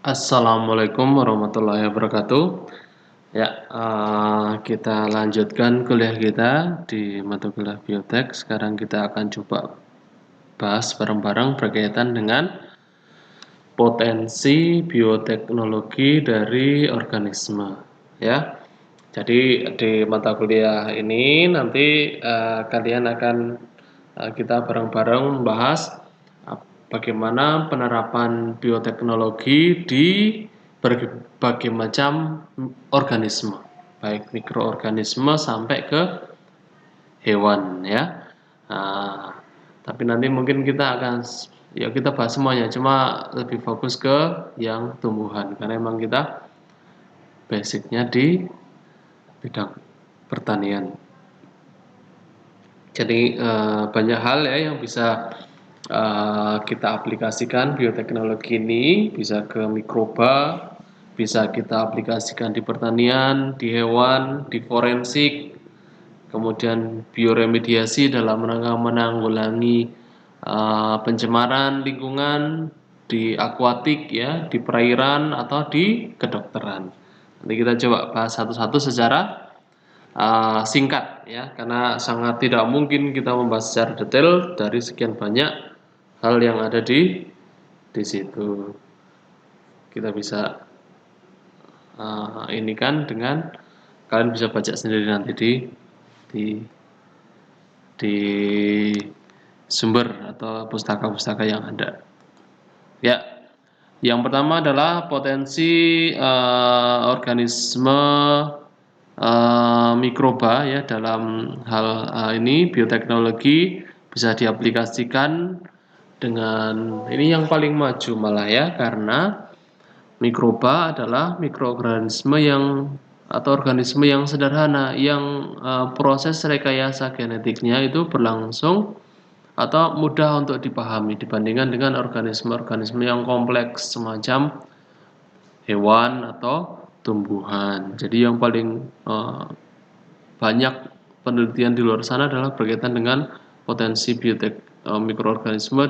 Assalamualaikum warahmatullahi wabarakatuh. Ya, kita lanjutkan kuliah kita di mata kuliah biotek. Sekarang kita akan coba bahas bareng-bareng berkaitan dengan potensi bioteknologi dari organisme. Ya, jadi di mata kuliah ini nanti kalian akan kita bareng-bareng membahas bagaimana penerapan bioteknologi di berbagai macam organisme, baik mikroorganisme sampai ke hewan ya. Nah, tapi nanti mungkin kita akan kita bahas semuanya, cuma lebih fokus ke yang tumbuhan karena memang kita basicnya di bidang pertanian. Jadi banyak hal ya yang bisa kita aplikasikan bioteknologi ini, bisa ke mikroba, bisa kita aplikasikan di pertanian, di hewan, di forensik, kemudian bioremediasi dalam rangka menanggulangi pencemaran lingkungan di akuatik ya, di perairan atau di kedokteran. Nanti kita coba bahas satu-satu secara singkat ya, karena sangat tidak mungkin kita membahas secara detail dari sekian banyak hal yang ada di situ. Kita bisa ini kan dengan kalian bisa baca sendiri nanti di sumber atau pustaka-pustaka yang ada. Ya, yang pertama adalah potensi organisme mikroba ya dalam hal ini bioteknologi bisa diaplikasikan dengan ini yang paling maju malah ya, karena mikroba adalah mikroorganisme yang atau organisme yang sederhana yang proses rekayasa genetiknya itu berlangsung atau mudah untuk dipahami dibandingkan dengan organisme-organisme yang kompleks semacam hewan atau tumbuhan. Jadi yang paling banyak penelitian di luar sana adalah berkaitan dengan potensi mikroorganisme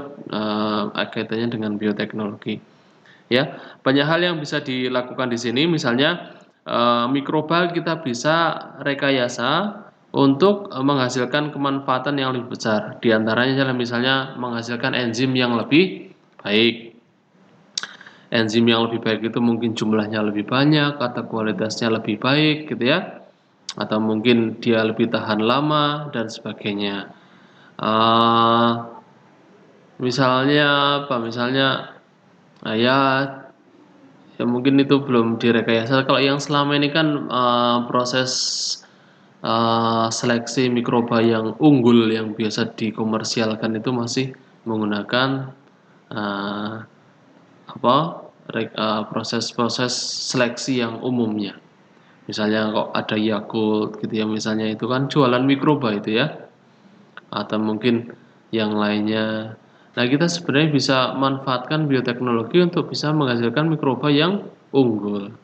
kaitannya dengan bioteknologi. Ya, banyak hal yang bisa dilakukan di sini. Misalnya mikroba kita bisa rekayasa untuk menghasilkan kemanfaatan yang lebih besar. Di antaranya adalah misalnya menghasilkan enzim yang lebih baik. Enzim yang lebih baik itu mungkin jumlahnya lebih banyak atau kualitasnya lebih baik gitu ya, atau mungkin dia lebih tahan lama dan sebagainya. Misalnya apa? Misalnya ya mungkin itu belum direkayasa. Kalau yang selama ini kan proses seleksi mikroba yang unggul yang biasa dikomersialkan itu masih menggunakan proses-proses seleksi yang umumnya. Misalnya kok ada Yakult gitu ya, misalnya itu kan jualan mikroba itu ya, atau mungkin yang lainnya. Nah, kita sebenarnya bisa manfaatkan bioteknologi untuk bisa menghasilkan mikroba yang unggul.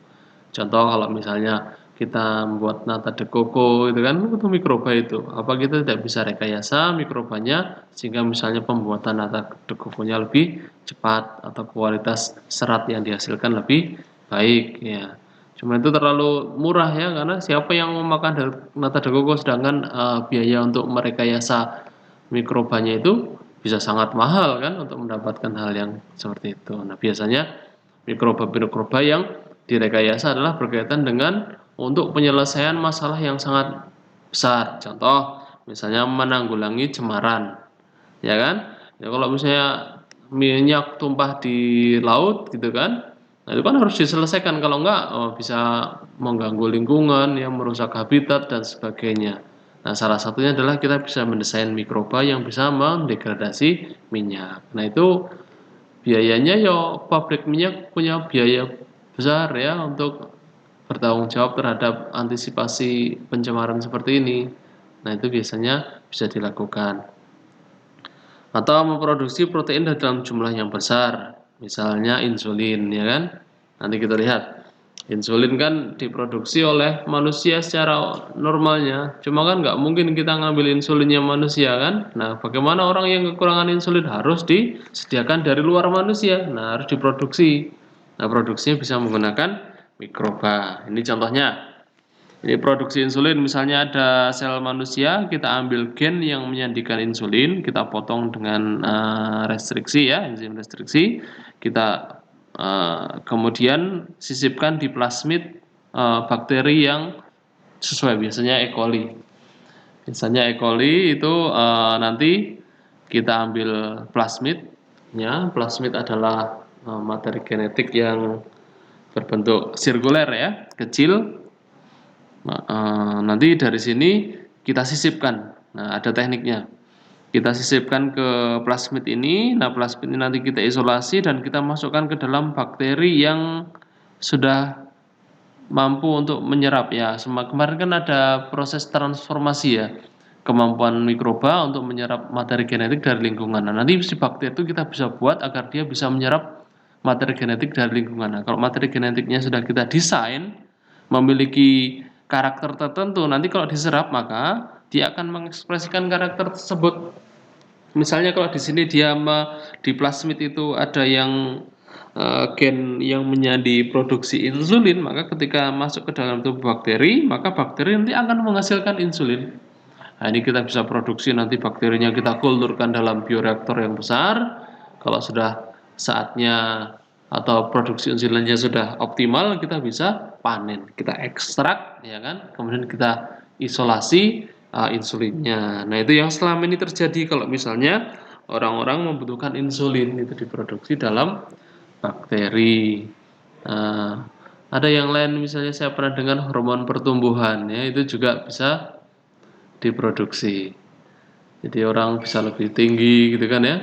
Contoh kalau misalnya kita membuat nata de coco itu kan itu mikroba itu. Apa kita tidak bisa rekayasa mikrobanya sehingga misalnya pembuatan nata de coco-nya lebih cepat atau kualitas serat yang dihasilkan lebih baik ya. Cuma itu terlalu murah ya, karena siapa yang memakan nata de coco, sedangkan biaya untuk merekayasa mikrobanya itu bisa sangat mahal kan untuk mendapatkan hal yang seperti itu. Nah, biasanya mikroba-mikroba yang direkayasa adalah berkaitan dengan untuk penyelesaian masalah yang sangat besar. Contoh, misalnya menanggulangi cemaran, ya kan? Ya kalau misalnya minyak tumpah di laut gitu kan, nah itu kan harus diselesaikan. Kalau enggak, bisa mengganggu lingkungan, yang merusak habitat dan sebagainya. Nah, salah satunya adalah kita bisa mendesain mikroba yang bisa mendegradasi minyak. Nah, itu biayanya ya pabrik minyak punya biaya besar ya untuk bertanggung jawab terhadap antisipasi pencemaran seperti ini. Nah, itu biasanya bisa dilakukan. Atau memproduksi protein dalam jumlah yang besar, misalnya insulin ya kan. Nanti kita lihat. Insulin kan diproduksi oleh manusia secara normalnya, cuma kan nggak mungkin kita ngambil insulinnya manusia kan. Nah, bagaimana orang yang kekurangan insulin? Harus disediakan dari luar manusia, nah harus diproduksi. Nah, produksinya bisa menggunakan mikroba. Ini contohnya. Ini produksi insulin, misalnya ada sel manusia, kita ambil gen yang menyandikan insulin, kita potong dengan restriksi ya, enzim restriksi, kita kemudian sisipkan di plasmid bakteri yang sesuai, biasanya E. coli. Biasanya E. coli itu nanti kita ambil plasmidnya. Plasmid adalah materi genetik yang berbentuk sirkuler ya, kecil. Nanti dari sini kita sisipkan. Nah, ada tekniknya. Kita sisipkan ke plasmid ini. Nah, plasmid ini nanti kita isolasi dan kita masukkan ke dalam bakteri yang sudah mampu untuk menyerap ya. Kemarin kan ada proses transformasi ya. Kemampuan mikroba untuk menyerap materi genetik dari lingkungan. Nah, nanti si bakteri itu kita bisa buat agar dia bisa menyerap materi genetik dari lingkungan. Nah, kalau materi genetiknya sudah kita desain memiliki karakter tertentu, nanti kalau diserap maka dia akan mengekspresikan karakter tersebut. Misalnya kalau di sini dia di plasmid itu ada yang gen yang menjadi produksi insulin, maka ketika masuk ke dalam tubuh bakteri, maka bakteri nanti akan menghasilkan insulin. Nah, ini kita bisa produksi, nanti bakterinya kita kulturkan dalam bioreaktor yang besar. Kalau sudah saatnya atau produksi insulinnya sudah optimal, kita bisa panen, kita ekstrak, ya kan? Kemudian kita isolasi insulinnya. Nah, itu yang selama ini terjadi kalau misalnya orang-orang membutuhkan insulin itu diproduksi dalam bakteri. Nah, ada yang lain, misalnya saya pernah dengar hormon pertumbuhan, ya itu juga bisa diproduksi. Jadi orang bisa lebih tinggi gitu kan ya.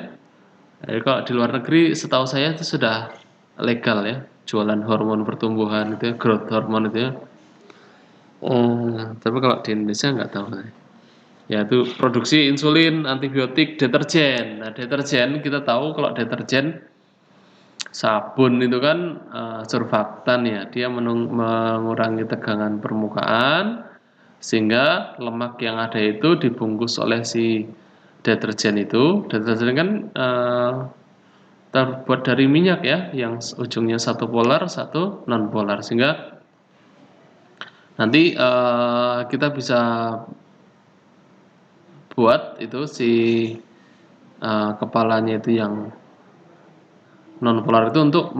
Jadi kalau di luar negeri setahu saya itu sudah legal ya, jualan hormon pertumbuhan itu ya, growth hormone itu ya. Tapi kalau di Indonesia nggak tahu. Ya itu produksi insulin, antibiotik, deterjen. Nah, deterjen kita tahu kalau deterjen sabun itu kan surfaktan ya, dia mengurangi tegangan permukaan sehingga lemak yang ada itu dibungkus oleh si deterjen itu. Deterjen kan terbuat dari minyak ya, yang ujungnya satu polar, satu non polar, sehingga nanti kita bisa buat itu si kepalanya itu yang non polar itu untuk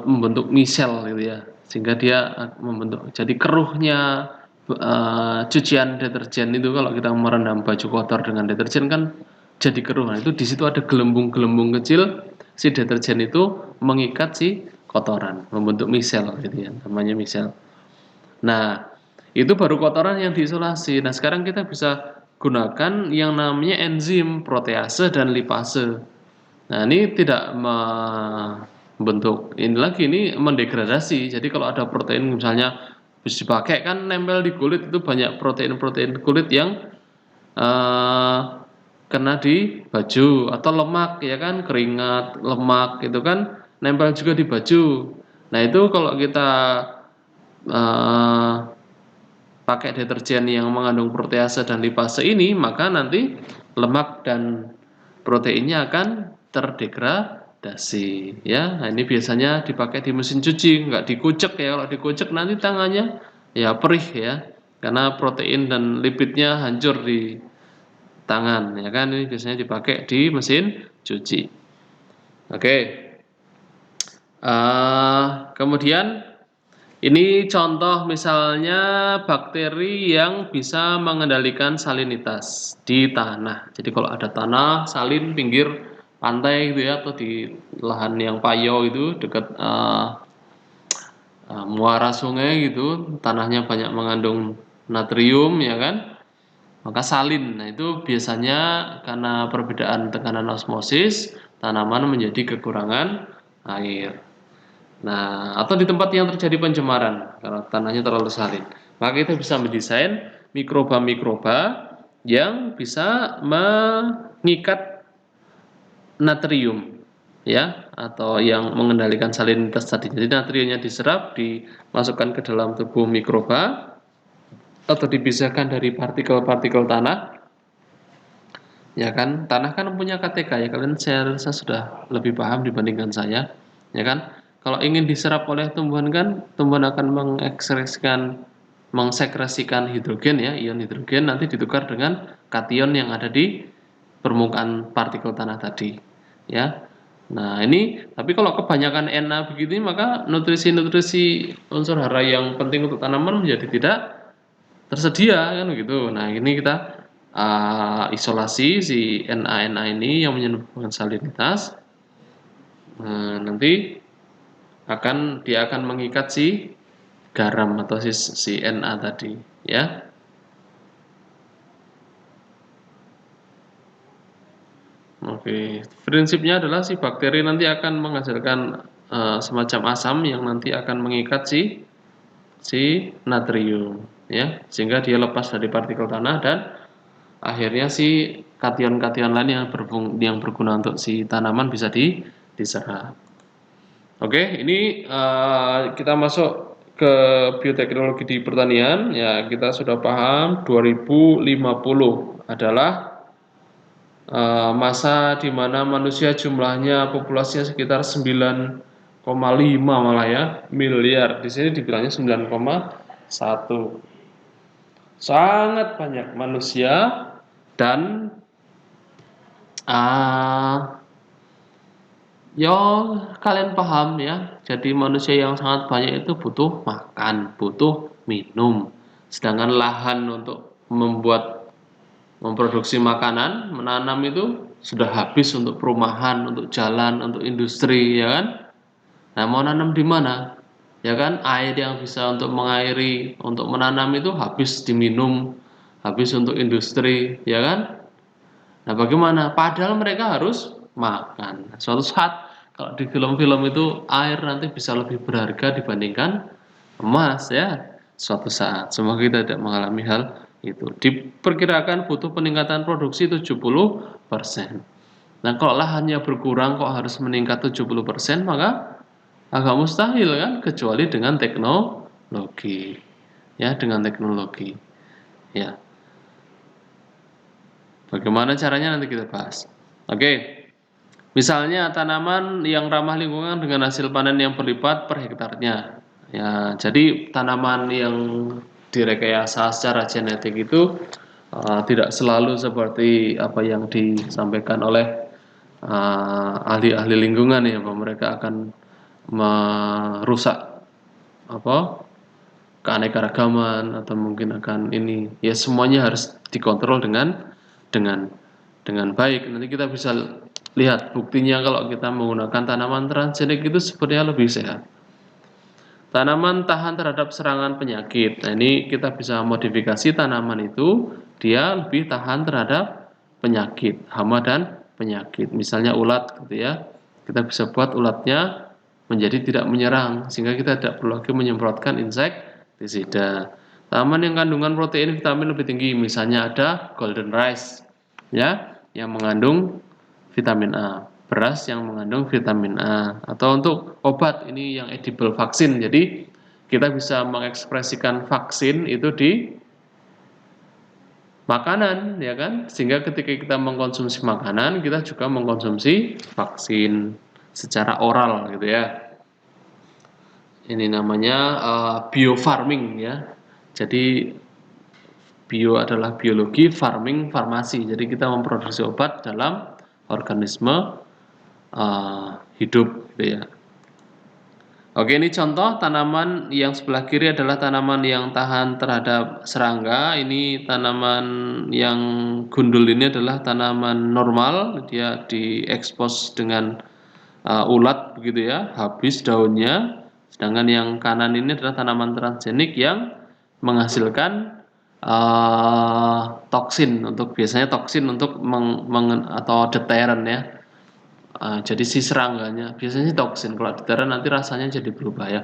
membentuk misel gitu ya, sehingga dia membentuk jadi keruhnya cucian deterjen itu. Kalau kita merendam baju kotor dengan deterjen kan jadi keruh. Nah, itu di situ ada gelembung-gelembung kecil, si deterjen itu mengikat si kotoran, membentuk misel gitu ya, namanya misel. Nah, itu baru kotoran yang diisolasi. Nah, sekarang kita bisa gunakan yang namanya enzim protease dan lipase. Nah, ini tidak membentuk ini lagi, ini mendegradasi. Jadi kalau ada protein misalnya bisa dipakai, kan nempel di kulit itu banyak protein-protein kulit yang eh, kena di baju, atau lemak ya kan, keringat, lemak itu kan nempel juga di baju. Nah, itu kalau kita eh, pakai deterjen yang mengandung protease dan lipase ini, maka nanti lemak dan proteinnya akan terdegradasi ya. Nah, ini biasanya dipakai di mesin cuci, nggak dikucek ya. Kalau dikucek nanti tangannya ya perih ya, karena protein dan lipidnya hancur di tangan ya kan. Ini biasanya dipakai di mesin cuci. Oke. Kemudian ini contoh misalnya bakteri yang bisa mengendalikan salinitas di tanah. Jadi kalau ada tanah salin pinggir pantai gitu ya, atau di lahan yang payo itu dekat muara sungai gitu, tanahnya banyak mengandung natrium ya kan, maka salin. Nah, itu biasanya karena perbedaan tekanan osmosis, tanaman menjadi kekurangan air. Nah, atau di tempat yang terjadi pencemaran karena tanahnya terlalu salin, maka kita bisa mendesain mikroba-mikroba yang bisa mengikat natrium ya, atau yang mengendalikan salinitas tadi. Jadi natriumnya diserap, dimasukkan ke dalam tubuh mikroba atau dipisahkan dari partikel-partikel tanah. Ya kan, tanah kan punya KTK ya, kalian saya rasa sudah lebih paham dibandingkan saya, ya kan? Kalau ingin diserap oleh tumbuhan kan tumbuhan akan mengsekresikan hidrogen ya, ion hidrogen nanti ditukar dengan kation yang ada di permukaan partikel tanah tadi ya. Nah, ini tapi kalau kebanyakan Na begini maka nutrisi-nutrisi unsur hara yang penting untuk tanaman menjadi tidak tersedia kan begitu. Nah, ini kita isolasi si Na ini yang menyebabkan salinitas. Nah, nanti dia akan mengikat si garam atau si Na tadi ya. Oke, prinsipnya adalah si bakteri nanti akan menghasilkan semacam asam yang nanti akan mengikat si natrium ya, sehingga dia lepas dari partikel tanah dan akhirnya si kation-kation lain yang berguna untuk si tanaman bisa diserap. Oke, ini kita masuk ke bioteknologi di pertanian. Ya, kita sudah paham 2050 adalah masa di mana manusia jumlahnya populasinya sekitar 9,5 malah ya miliar. Di sini dibilangnya 9,1. Sangat banyak manusia dan ya kalian paham ya. Jadi manusia yang sangat banyak itu butuh makan, butuh minum. Sedangkan lahan untuk memproduksi makanan, menanam itu sudah habis untuk perumahan, untuk jalan, untuk industri, ya kan? Nah, mau nanam di mana? Ya kan, air yang bisa untuk mengairi, untuk menanam itu habis diminum, habis untuk industri, ya kan? Nah, bagaimana? Padahal mereka harus makan. Nah, suatu saat, kalau di film-film itu air nanti bisa lebih berharga dibandingkan emas, ya. Suatu saat, semoga kita tidak mengalami hal itu. Diperkirakan butuh peningkatan produksi 70%. Nah, kalau lahannya berkurang kok harus meningkat 70%, maka agak mustahil kan, kecuali dengan teknologi. Ya, dengan teknologi. Ya. Bagaimana caranya nanti kita bahas. Oke. Misalnya tanaman yang ramah lingkungan dengan hasil panen yang berlipat per hektarnya. Ya, jadi tanaman yang direkayasa secara genetik itu tidak selalu seperti apa yang disampaikan oleh ahli-ahli lingkungan ya, bahwa mereka akan merusak apa keanekaragaman atau mungkin akan ini ya, semuanya harus dikontrol dengan baik. Nanti kita bisa lihat buktinya kalau kita menggunakan tanaman transgenik itu sebenarnya lebih sehat. Tanaman tahan terhadap serangan penyakit. Nah, ini kita bisa modifikasi tanaman itu dia lebih tahan terhadap penyakit, hama dan penyakit. Misalnya ulat gitu ya. Kita bisa buat ulatnya menjadi tidak menyerang sehingga kita tidak perlu lagi menyemprotkan insektisida. Tanaman yang kandungan protein vitamin lebih tinggi, misalnya ada golden rice ya, yang mengandung vitamin A, beras yang mengandung vitamin A, atau untuk obat ini yang edible vaksin. Jadi kita bisa mengekspresikan vaksin itu di makanan ya kan, sehingga ketika kita mengkonsumsi makanan kita juga mengkonsumsi vaksin secara oral gitu ya. Ini namanya bio farming ya. Jadi bio adalah biologi, farming farmasi. Jadi kita memproduksi obat dalam organisme hidup gitu ya. Oke, ini contoh tanaman yang sebelah kiri adalah tanaman yang tahan terhadap serangga. Ini tanaman yang gundul ini adalah tanaman normal, dia diekspos dengan ulat begitu ya, habis daunnya. Sedangkan yang kanan ini adalah tanaman transgenik yang menghasilkan toksin biasanya toksin untuk atau deteren ya. Jadi si serangganya biasanya toksin, kalau deteren nanti rasanya jadi berubah ya.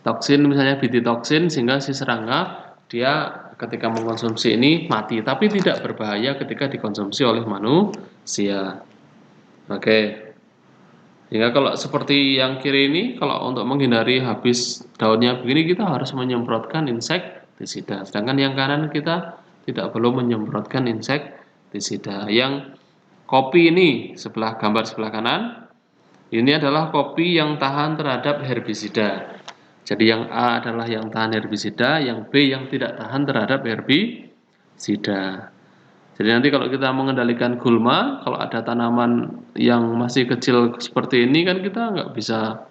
Toksin misalnya BT toksin, sehingga si serangga dia ketika mengkonsumsi ini mati, tapi tidak berbahaya ketika dikonsumsi oleh manusia. Oke. Hingga kalau seperti yang kiri ini, kalau untuk menghindari habis daunnya begini kita harus menyemprotkan insektisida. Sedangkan yang kanan kita tidak perlu menyemprotkan insektisida. Yang kopi ini gambar sebelah kanan, Ini adalah kopi yang tahan terhadap herbisida. Jadi yang A adalah yang tahan herbisida, yang B yang tidak tahan terhadap herbisida. Jadi nanti kalau kita mengendalikan gulma, kalau ada tanaman yang masih kecil seperti ini kan kita nggak bisa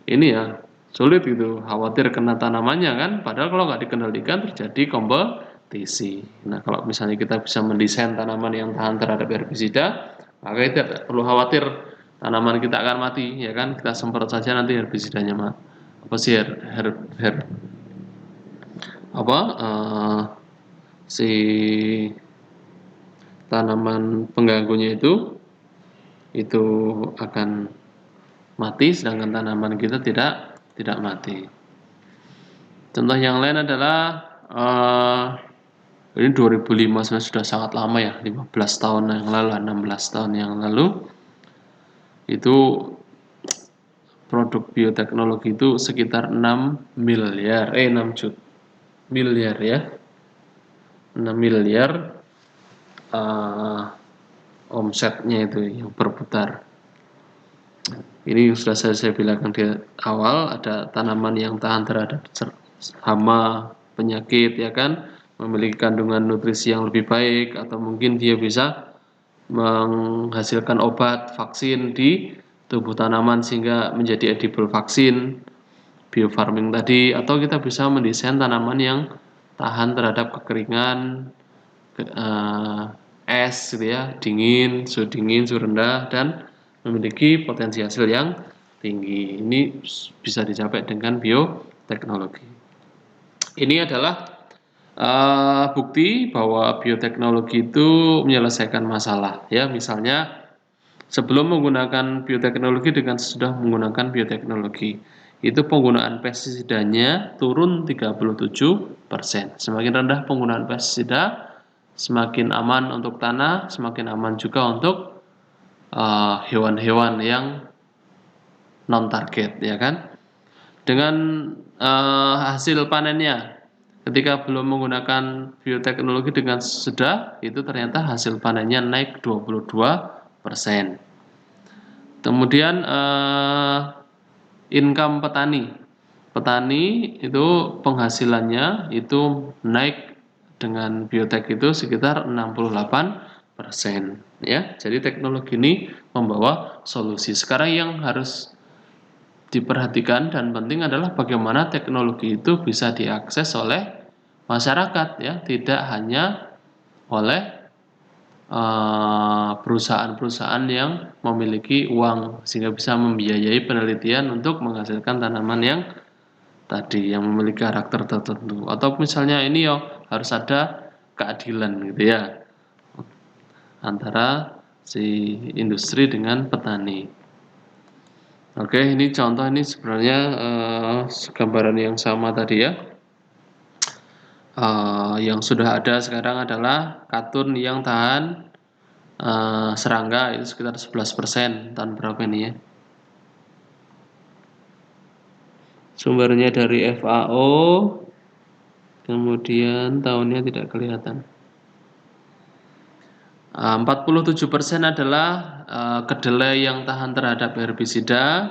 ini ya, sulit gitu, khawatir kena tanamannya kan. Padahal kalau nggak dikendalikan terjadi kompetisi. Nah kalau misalnya kita bisa mendesain tanaman yang tahan terhadap herbisida, maka kita tidak perlu khawatir tanaman kita akan mati, ya kan? Kita semprot saja nanti herbisidanya apa sih apa si tanaman pengganggunya itu akan mati, sedangkan tanaman kita tidak mati. Contoh yang lain adalah ini 2005 sudah sangat lama ya, 15 tahun yang lalu, 16 tahun yang lalu itu produk bioteknologi itu sekitar 6 miliar 6 juta miliar ya, 6 miliar omsetnya itu yang berputar. Ini sudah saya bilang di awal, ada tanaman yang tahan terhadap hama, penyakit ya kan, memiliki kandungan nutrisi yang lebih baik, atau mungkin dia bisa menghasilkan obat vaksin di tubuh tanaman sehingga menjadi edible vaksin, biofarming tadi, atau kita bisa mendesain tanaman yang tahan terhadap kekeringan, es gitu ya, dingin, suhu rendah, dan memiliki potensi hasil yang tinggi. Ini bisa dicapai dengan bioteknologi. Ini adalah bukti bahwa bioteknologi itu menyelesaikan masalah ya. Misalnya sebelum menggunakan bioteknologi dengan sudah menggunakan bioteknologi, itu penggunaan pestisidanya turun 37%. Semakin rendah penggunaan pestisida, semakin aman untuk tanah, semakin aman juga untuk hewan-hewan yang non target ya kan. Dengan hasil panennya, ketika belum menggunakan bioteknologi dengan sudah, itu ternyata hasil panennya naik 22%. Kemudian income petani itu penghasilannya itu naik dengan biotek itu sekitar 68% ya. Jadi teknologi ini membawa solusi. Sekarang yang harus diperhatikan dan penting adalah bagaimana teknologi itu bisa diakses oleh masyarakat ya, tidak hanya oleh perusahaan-perusahaan yang memiliki uang sehingga bisa membiayai penelitian untuk menghasilkan tanaman yang tadi yang memiliki karakter tertentu, atau misalnya ini harus ada keadilan gitu ya antara si industri dengan petani. Oke, ini contoh, ini sebenarnya gambaran yang sama tadi ya. Yang sudah ada sekarang adalah katun yang tahan serangga itu sekitar 11%. Tahun berapa ini ya? Sumbernya dari FAO, kemudian tahunnya tidak kelihatan. 47% adalah kedelai yang tahan terhadap herbisida,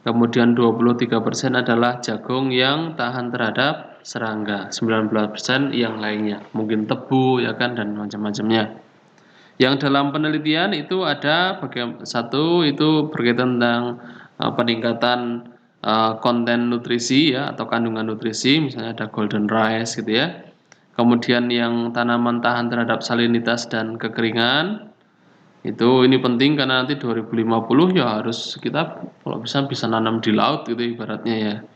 kemudian 23% adalah jagung yang tahan terhadap serangga, 19% yang lainnya, mungkin tebu ya kan, dan macam-macamnya. Yang dalam penelitian itu ada satu itu berkaitan tentang peningkatan konten nutrisi ya, atau kandungan nutrisi, misalnya ada golden rice gitu ya. Kemudian yang tanaman tahan terhadap salinitas dan kekeringan, itu ini penting karena nanti 2050 ya harus kita kalau bisa nanam di laut gitu ibaratnya ya.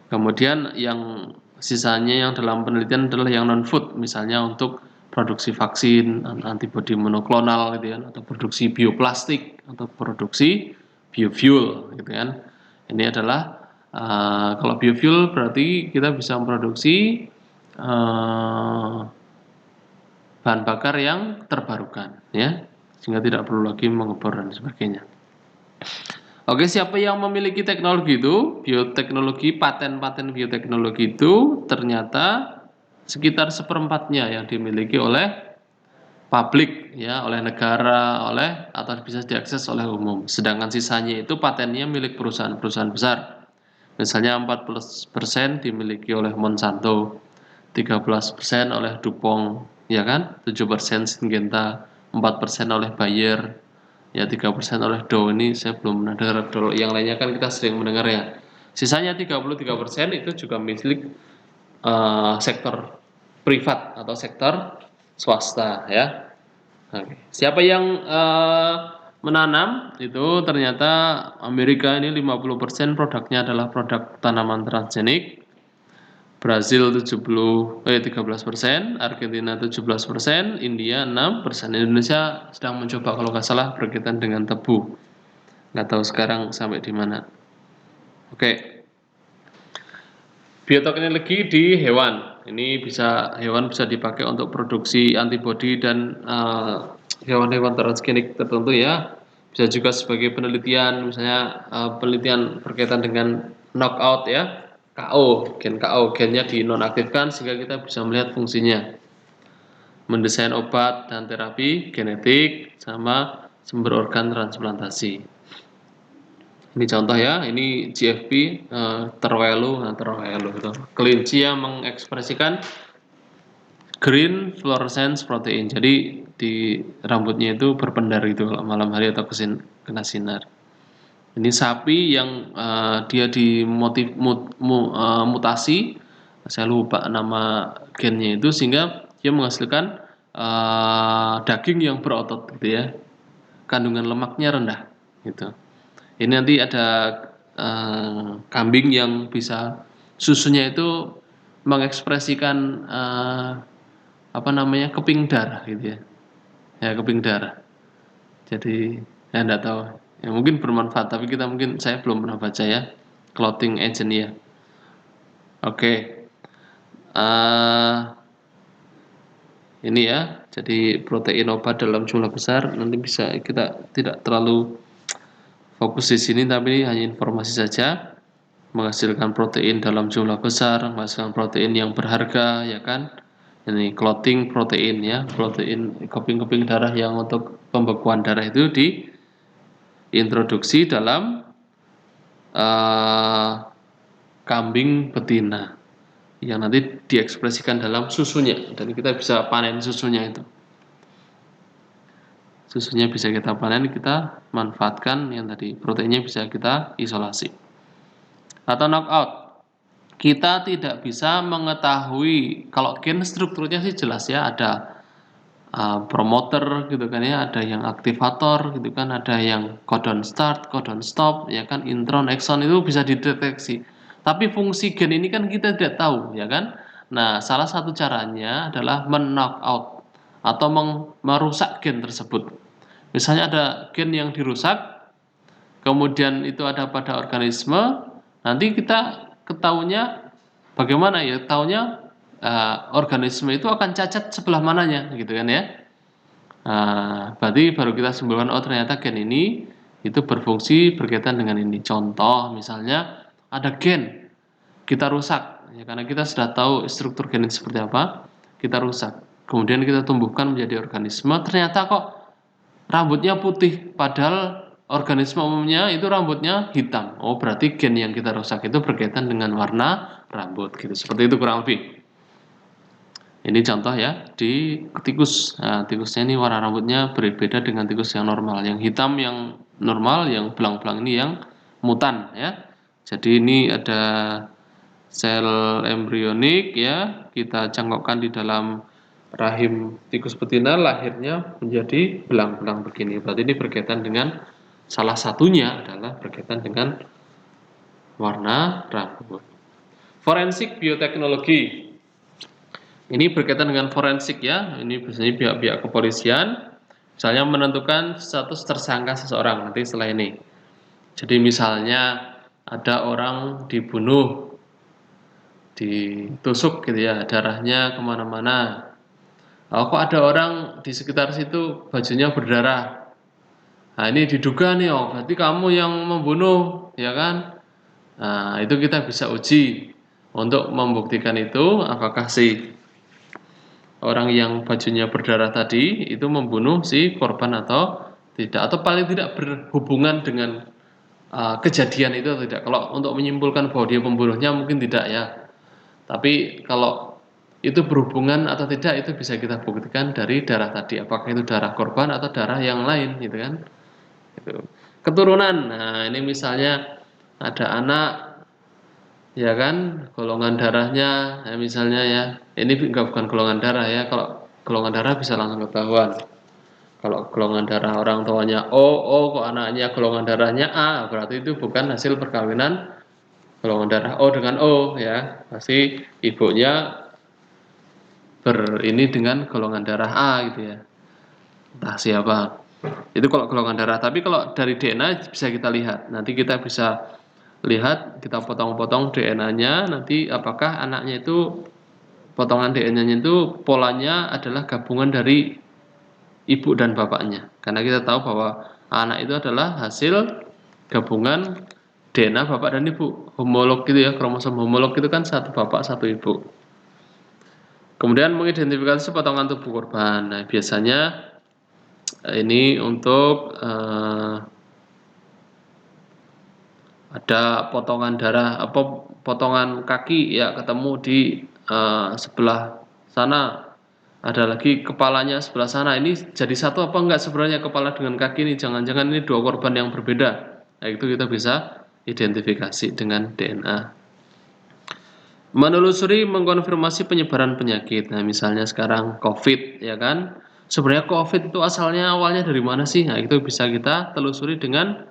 Kemudian yang sisanya yang dalam penelitian adalah yang non food, misalnya untuk produksi vaksin, antibodi monoklonal gitu kan, atau produksi bioplastik, atau produksi biofuel gitu kan. Ini adalah kalau biofuel berarti kita bisa memproduksi bahan bakar yang terbarukan ya, sehingga tidak perlu lagi mengebor dan sebagainya. Oke, siapa yang memiliki teknologi itu? Bioteknologi, paten-paten bioteknologi itu ternyata sekitar seperempatnya yang dimiliki oleh publik ya, oleh negara, atau bisa diakses oleh umum. Sedangkan sisanya itu patennya milik perusahaan-perusahaan besar. Misalnya 40% dimiliki oleh Monsanto, 13% oleh DuPont, ya kan? 7% Syngenta, 4% oleh Bayer, ya 3% oleh Dow. Ini saya belum pernah dengar. Kalau yang lainnya kan kita sering mendengar ya. Sisanya 33% itu juga milik sektor privat atau sektor swasta ya. Oke. Siapa yang menanam itu ternyata Amerika ini 50% produknya adalah produk tanaman transgenik, Brazil 13%, Argentina 17%, India 6%, Indonesia sedang mencoba kalau nggak salah berkaitan dengan tebu. Nggak tahu sekarang sampai di mana. Oke. Bioteknologi di hewan. Ini hewan bisa dipakai untuk produksi antibodi dan hewan-hewan transgenik tertentu ya. Bisa juga sebagai penelitian, misalnya penelitian berkaitan dengan knockout ya, KO, gen KO, gennya dinonaktifkan sehingga kita bisa melihat fungsinya. Mendesain obat dan terapi genetik sama sumber organ transplantasi. Ini contoh ya, ini GFP terwelu itu. Kelinci yang mengekspresikan green fluorescence protein. Jadi di rambutnya itu berpendar gitu kalau malam hari atau kena sinar. Ini sapi yang dia mutasi, saya lupa nama gennya itu sehingga dia menghasilkan daging yang berotot gitu ya. Kandungan lemaknya rendah gitu. Ini nanti ada kambing yang bisa susunya itu mengekspresikan keping darah gitu ya. Ya, keping darah. Jadi ya enggak tahu. Ya mungkin bermanfaat tapi saya belum pernah baca ya. Clothing agent ya. Oke. Ini ya. Jadi protein obat dalam jumlah besar nanti bisa kita tidak terlalu fokus di sini tapi hanya informasi saja. Menghasilkan protein dalam jumlah besar, menghasilkan protein yang berharga ya kan. Ini clothing protein ya, protein keping-keping darah yang untuk pembekuan darah itu diintroduksi dalam kambing betina yang nanti diekspresikan dalam susunya dan kita bisa panen susunya itu. Susunya bisa kita panen, kita manfaatkan yang tadi proteinnya bisa kita isolasi. Atau knockout. Kita tidak bisa mengetahui kalau gen strukturnya sih jelas ya, ada promoter gitu kan ya, ada yang aktivator gitu kan, ada yang codon start, codon stop ya kan, intron, exon itu bisa dideteksi. Tapi fungsi gen ini kan kita tidak tahu ya kan. Nah, salah satu caranya adalah men-knockout atau merusak gen tersebut. Misalnya ada gen yang dirusak, kemudian itu ada pada organisme, nanti kita ketahuinya bagaimana ya? Tahunya organisme itu akan cacat sebelah mananya gitu kan ya. Berarti baru kita simpulkan oh ternyata gen ini itu berfungsi berkaitan dengan ini. Contoh misalnya ada gen kita rusak ya, karena kita sudah tahu struktur gen seperti apa, kita rusak. Kemudian kita tumbuhkan menjadi organisme, ternyata kok rambutnya putih padahal organisme umumnya itu rambutnya hitam. Oh, berarti gen yang kita rusak itu berkaitan dengan warna rambut gitu. Seperti itu kurang lebih. Ini contoh ya di tikus. Nah, tikusnya ini warna rambutnya berbeda dengan tikus yang normal. Yang hitam yang normal, yang belang-belang ini yang mutan ya. Jadi ini ada sel embrionik ya, kita cangkokkan di dalam rahim tikus betina, lahirnya menjadi belang-belang begini. Berarti ini berkaitan dengan salah satunya adalah berkaitan dengan warna rambut. Forensik bioteknologi. Ini berkaitan dengan forensik ya. Ini biasanya pihak-pihak kepolisian misalnya menentukan status tersangka seseorang nanti setelah ini. Jadi misalnya ada orang dibunuh, ditusuk gitu ya, darahnya kemana-mana. Kok ada orang di sekitar situ bajunya berdarah. Nah ini diduga nih, oh berarti kamu yang membunuh, ya kan? Nah itu kita bisa uji untuk membuktikan itu apakah si orang yang bajunya berdarah tadi itu membunuh si korban atau tidak, atau paling tidak berhubungan dengan kejadian itu atau tidak. Kalau untuk menyimpulkan bahwa dia pembunuhnya mungkin tidak ya, tapi kalau itu berhubungan atau tidak itu bisa kita buktikan dari darah tadi, apakah itu darah korban atau darah yang lain gitu kan. Gitu. Keturunan, nah ini misalnya ada anak ya kan, golongan darahnya ya misalnya ya, ini bukan golongan darah ya, kalau golongan darah bisa langsung ketahuan. Kalau golongan darah orang tuanya O, kok anaknya golongan darahnya A, berarti itu bukan hasil perkawinan golongan darah O dengan O ya, pasti ibunya ini dengan golongan darah A gitu ya, entah siapa. Itu kalau golongan darah. Tapi kalau dari DNA bisa kita lihat. Nanti kita bisa lihat, kita potong-potong DNA-nya, nanti apakah anaknya itu, potongan DNA-nya itu polanya adalah gabungan dari ibu dan bapaknya. Karena kita tahu bahwa anak itu adalah hasil gabungan DNA bapak dan ibu. Homolog gitu ya, kromosom homolog itu kan satu bapak satu ibu. Kemudian mengidentifikasi potongan tubuh korban. Nah, biasanya ini untuk ada potongan darah, apa potongan kaki ya ketemu di sebelah sana. Ada lagi kepalanya sebelah sana. Ini jadi satu apa enggak sebenarnya kepala dengan kaki ini? Jangan-jangan ini dua korban yang berbeda. Nah, itu kita bisa identifikasi dengan DNA. Menelusuri mengkonfirmasi penyebaran penyakit. Nah, misalnya sekarang COVID ya kan. Sebenarnya COVID itu asalnya awalnya dari mana sih? Nah, itu bisa kita telusuri dengan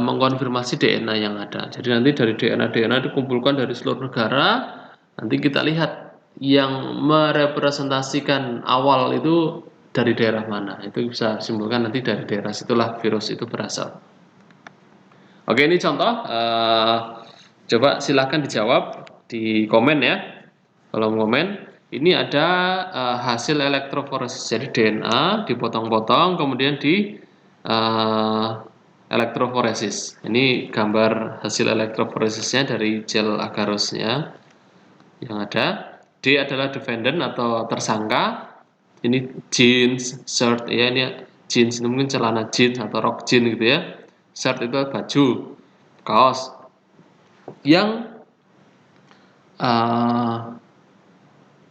mengkonfirmasi DNA yang ada. Jadi nanti dari DNA dikumpulkan dari seluruh negara, nanti kita lihat yang merepresentasikan awal itu dari daerah mana. Itu bisa simpulkan nanti dari daerah situlah virus itu berasal. Oke, ini contoh. Coba silahkan dijawab di komen ya. Kolom komen. Ini ada hasil elektroforesis. Jadi DNA dipotong-potong, kemudian di elektroforesis. Ini gambar hasil elektroforesisnya dari gel agarosnya yang ada. D adalah defendant atau tersangka. Ini jeans, shirt ya, ini jeans, ini mungkin celana jeans atau rok jeans gitu ya. Shirt itu baju, kaos. Yang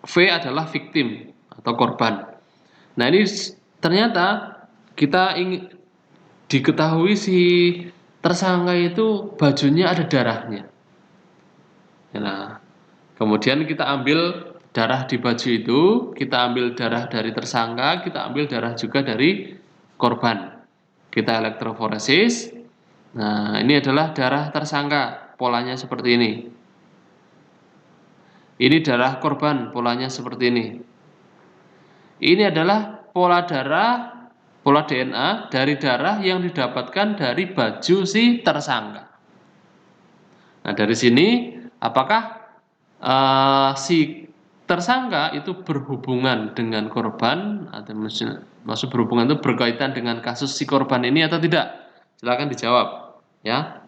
V adalah victim atau korban. Nah, ini ternyata kita ingin diketahui si tersangka itu bajunya ada darahnya. Nah, kemudian kita ambil darah di baju itu, kita ambil darah dari tersangka, kita ambil darah juga dari korban. Kita elektroforesis. Nah, ini adalah darah tersangka, polanya seperti ini. Ini darah korban, polanya seperti ini. Ini adalah pola darah, pola DNA dari darah yang didapatkan dari baju si tersangka. Nah, dari sini apakah si tersangka itu berhubungan dengan korban, atau maksud berhubungan itu berkaitan dengan kasus si korban ini atau tidak? Silakan dijawab ya.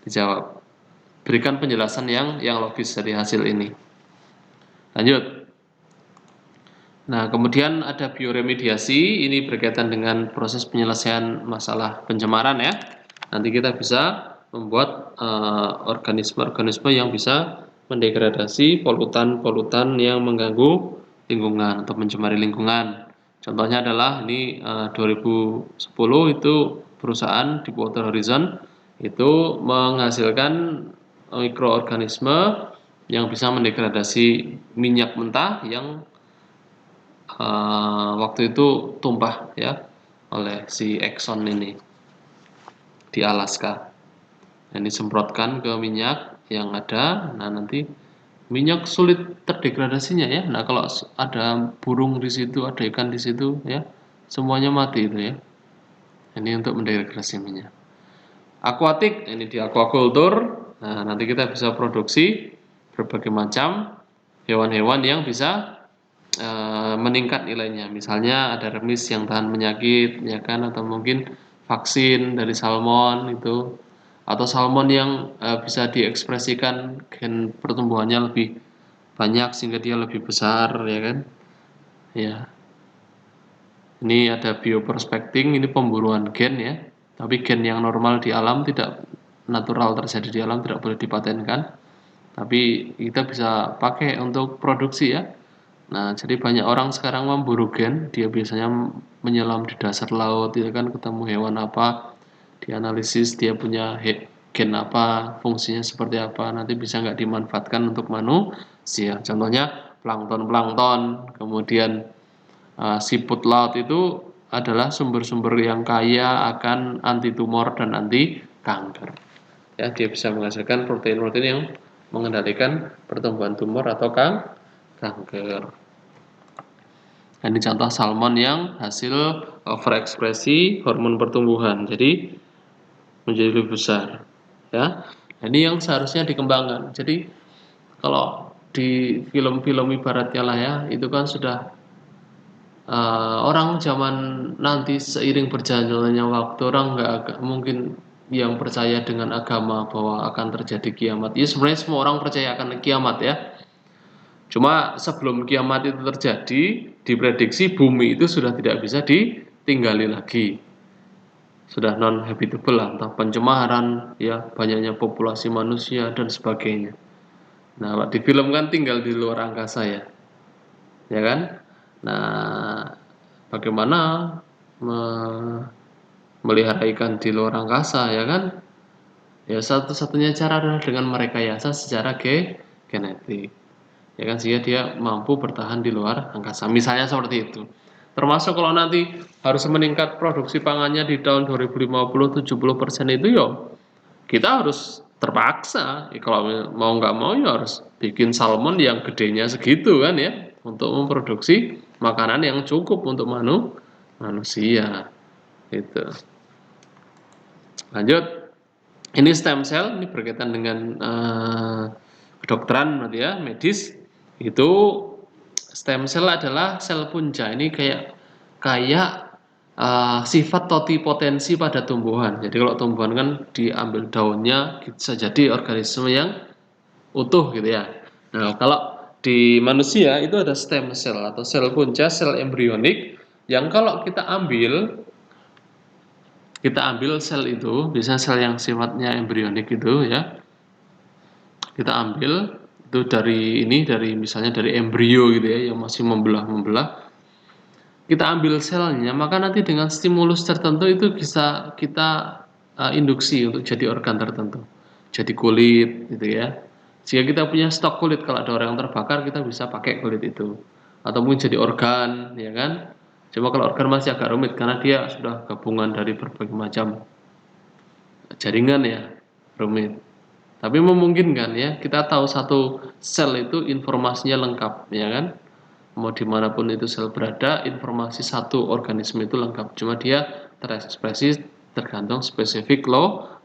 Dijawab. Berikan penjelasan yang logis dari hasil ini. Lanjut. Nah, kemudian ada bioremediasi, ini berkaitan dengan proses penyelesaian masalah pencemaran ya. Nanti kita bisa membuat organisme-organisme yang bisa mendegradasi polutan-polutan yang mengganggu lingkungan atau mencemari lingkungan. Contohnya adalah ini 2010 itu perusahaan Deepwater Horizon itu menghasilkan mikroorganisme yang bisa mendegradasi minyak mentah yang waktu itu tumpah ya oleh si Exxon ini di Alaska. Ini disemprotkan ke minyak yang ada. Nah, nanti minyak sulit terdegradasinya ya. Nah, kalau ada burung di situ, ada ikan di situ ya, semuanya mati itu ya. Ini untuk mendegradasi minyak. Aquatic, ini di aquaculture. Nah, nanti kita bisa produksi berbagai macam hewan-hewan yang bisa meningkat nilainya. Misalnya ada remis yang tahan penyakit, ya kan, atau mungkin vaksin dari salmon itu, atau salmon yang bisa diekspresikan gen pertumbuhannya lebih banyak sehingga dia lebih besar, ya kan. ya. Ini ada bioprospecting, ini pemburuan gen ya. Tapi gen yang normal di alam, tidak natural terjadi di alam, tidak boleh dipatenkan. Tapi kita bisa pakai untuk produksi ya. Nah, jadi banyak orang sekarang memburu gen, dia biasanya menyelam di dasar laut, itu kan ketemu hewan apa, dianalisis dia punya gen apa, fungsinya seperti apa, nanti bisa nggak dimanfaatkan untuk manusia. Contohnya plankton-plankton, kemudian siput laut itu adalah sumber-sumber yang kaya akan anti tumor dan anti kanker. Ya, dia bisa menghasilkan protein-protein yang mengendalikan pertumbuhan tumor atau kanker. Ini contoh salmon yang hasil overekspresi hormon pertumbuhan, jadi menjadi lebih besar. Ya, ini yang seharusnya dikembangkan. Jadi kalau di film-film ibaratnya lah ya, itu kan sudah orang zaman nanti seiring berjalannya waktu, orang nggak mungkin yang percaya dengan agama bahwa akan terjadi kiamat. Ya sebenarnya semua orang percaya akan kiamat ya. Cuma sebelum kiamat itu terjadi, diprediksi bumi itu sudah tidak bisa ditinggali lagi. Sudah non-habitable lah, entah pencemaran, ya banyaknya populasi manusia dan sebagainya. Nah, di film kan tinggal di luar angkasa ya kan? Nah, bagaimana melihara ikan di luar angkasa ya kan? Ya satu-satunya cara adalah dengan merekayasa secara genetik. Ya kan, sehingga dia mampu bertahan di luar angkasa. Misalnya seperti itu. Termasuk kalau nanti harus meningkat produksi pangannya di tahun 2050 70% itu ya kita harus terpaksa. Ya, kalau mau nggak mau ya harus bikin salmon yang gedenya segitu kan ya, untuk memproduksi makanan yang cukup untuk manusia. Itu. Lanjut. Ini stem cell, ini berkaitan dengan kedokteran berarti ya, medis. Itu stem cell adalah sel punca. Ini kayak sifat totipotensi pada tumbuhan. Jadi kalau tumbuhan kan diambil daunnya, bisa jadi organisme yang utuh gitu ya. Nah, kalau di manusia itu ada stem cell atau sel punca, sel embrionik yang kalau kita ambil sel itu, biasanya sel yang sifatnya embrionik itu ya, kita ambil itu dari misalnya dari embrio gitu ya, yang masih membelah. Kita ambil selnya, maka nanti dengan stimulus tertentu itu bisa kita induksi untuk jadi organ tertentu. Jadi kulit gitu ya. Jika kita punya stok kulit, kalau ada orang yang terbakar kita bisa pakai kulit itu. Atau mungkin jadi organ, ya kan? Cuma kalau organ masih agak rumit karena dia sudah gabungan dari berbagai macam jaringan ya, rumit. Tapi memungkinkan ya, kita tahu satu sel itu informasinya lengkap, ya kan? Mau dimanapun itu sel berada, informasi satu organisme itu lengkap. Cuma dia terekspresi tergantung spesifik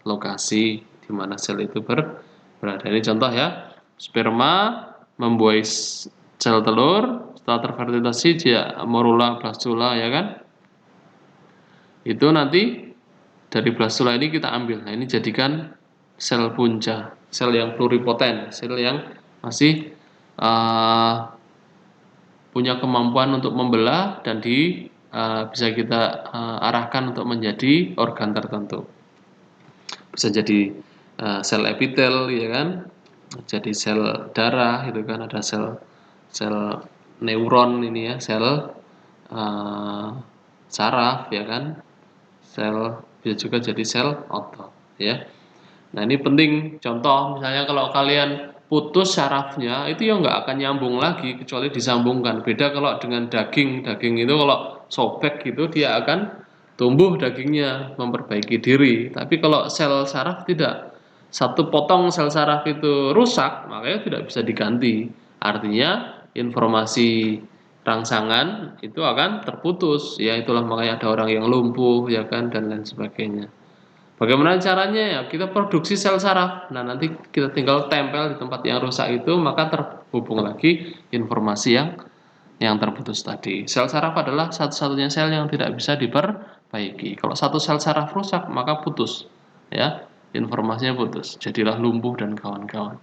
lokasi di mana sel itu berada. Ini contoh ya, sperma membuahi sel telur, setelah terfertilitasi dia morula, blastula, ya kan? Itu nanti dari blastula ini kita ambil. Nah, ini jadikan sel punca, sel yang pluripoten, sel yang masih punya kemampuan untuk membelah dan bisa kita arahkan untuk menjadi organ tertentu. Bisa jadi sel epitel, ya kan? Jadi sel darah, itu kan ada sel neuron ini ya, sel saraf, ya kan? Sel bisa juga jadi sel otot, ya. Nah, ini penting. Contoh, misalnya kalau kalian putus sarafnya, itu ya nggak akan nyambung lagi, kecuali disambungkan. Beda kalau dengan daging. Daging itu kalau sobek gitu, dia akan tumbuh dagingnya, memperbaiki diri. Tapi kalau sel saraf tidak. Satu potong sel saraf itu rusak, makanya tidak bisa diganti. Artinya, informasi rangsangan itu akan terputus. Ya, itulah makanya ada orang yang lumpuh, ya kan, dan lain sebagainya. Bagaimana caranya ya? Kita produksi sel saraf. Nah, nanti kita tinggal tempel di tempat yang rusak itu, maka terhubung lagi informasi yang terputus tadi. Sel saraf adalah satu-satunya sel yang tidak bisa diperbaiki. Kalau satu sel saraf rusak, maka putus. Ya, informasinya putus. Jadilah lumpuh dan kawan-kawan.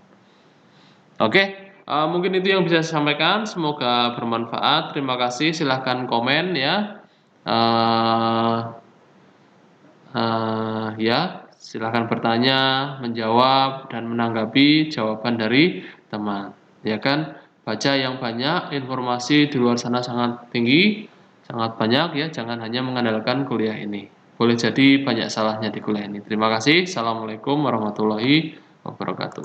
Oke. Mungkin itu yang bisa saya sampaikan, semoga bermanfaat. Terima kasih, silahkan komen ya. Eh, ya, silahkan bertanya, menjawab, dan menanggapi jawaban dari teman. Ya kan, baca yang banyak, informasi di luar sana sangat tinggi, sangat banyak ya, jangan hanya mengandalkan kuliah ini. Boleh jadi banyak salahnya di kuliah ini. Terima kasih. Assalamualaikum warahmatullahi wabarakatuh.